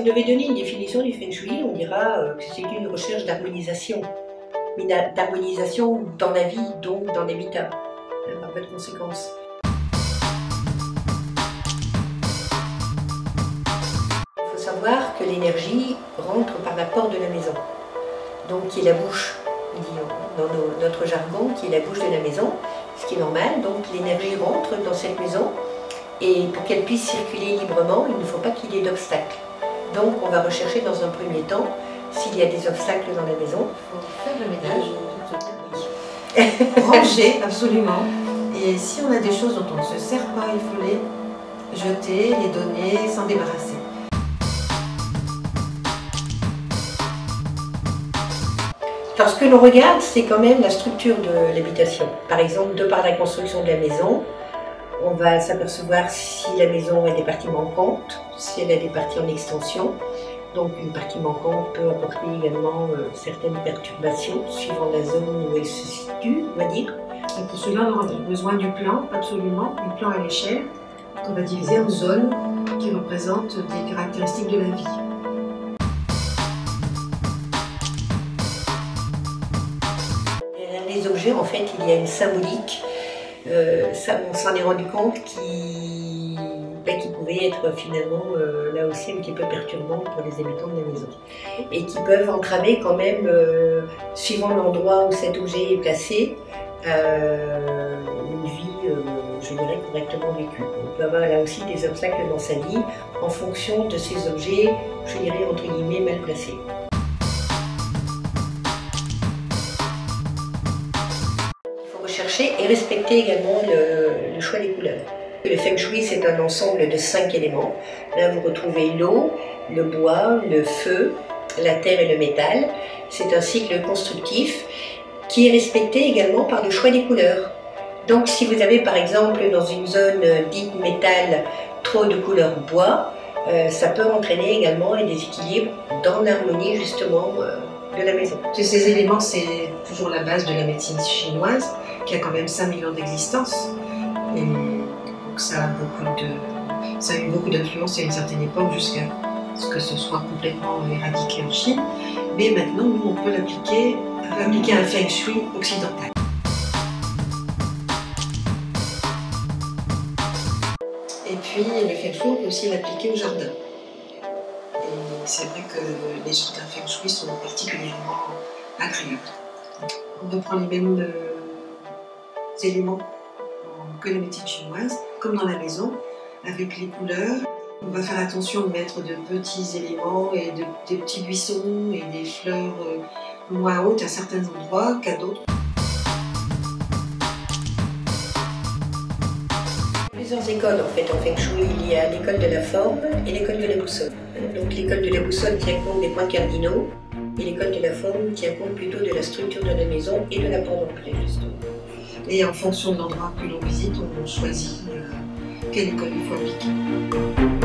devait donner une définition du Feng Shui, on dira que c'est une recherche d'harmonisation. Mais d'harmonisation dans la vie, donc dans l'habitat, par voie de conséquence. Il faut savoir que l'énergie rentre par la porte de la maison, donc qui est la bouche, dans notre jargon, qui est la bouche de la maison, ce qui est normal. Donc l'énergie rentre dans cette maison, et pour qu'elle puisse circuler librement, il ne faut pas qu'il y ait d'obstacles. Donc on va rechercher dans un premier temps s'il y a des obstacles dans la maison. Il faut faire le ménage, ranger absolument. Et si on a des choses dont on ne se sert pas, il faut les jeter, les donner, s'en débarrasser. Alors ce que l'on regarde, c'est quand même la structure de l'habitation. Par exemple, de par la construction de la maison, on va s'apercevoir si la maison a des parties manquantes, si elle a des parties en extension. Donc une partie manquante peut apporter également certaines perturbations suivant la zone où elle se situe, on va dire. Et pour cela, on aura besoin du plan, absolument, du plan à l'échelle, qu'on va diviser en zones qui représentent des caractéristiques de la vie. Derrière les objets, en fait, il y a une symbolique. On s'en est rendu compte qui pouvait être finalement là aussi un petit peu perturbant pour les habitants de la maison et qui peuvent entraver quand même, suivant l'endroit où cet objet est placé, une vie, je dirais, correctement vécue. On peut avoir là aussi des obstacles dans sa vie en fonction de ces objets, je dirais, entre guillemets, mal placés. Chercher et respecter également le choix des couleurs. Le Feng Shui, c'est un ensemble de 5 éléments. Là, vous retrouvez l'eau, le bois, le feu, la terre et le métal. C'est un cycle constructif qui est respecté également par le choix des couleurs. Donc, si vous avez par exemple dans une zone dite métal trop de couleur bois, ça peut entraîner également un déséquilibre dans l'harmonie justement de la maison. Ces éléments, c'est toujours la base de la médecine chinoise, qui a quand même 5 millions d'existence. Et donc ça a eu beaucoup d'influence à une certaine époque jusqu'à ce que ce soit complètement éradiqué en Chine. Mais maintenant, nous, on peut l'appliquer à un Feng Shui occidental. Et puis, le Feng Shui, on peut aussi l'appliquer au jardin. C'est vrai que les jardins Feng Shui sont particulièrement agréables. On reprend les mêmes éléments que la médecine chinoise, comme dans la maison, avec les couleurs. On va faire attention de mettre de petits éléments et des petits buissons et des fleurs moins hautes à certains endroits qu'à d'autres. Plusieurs écoles en fait en Feng Shui. Il y a l'école de la forme et l'école de la boussole. Donc l'école de la boussole tient compte des points cardinaux et l'école de la forme tient compte plutôt de la structure de la maison et de la porte d'entrée justement. Et en fonction de l'endroit que l'on visite, on choisit quelle école il faut appliquer.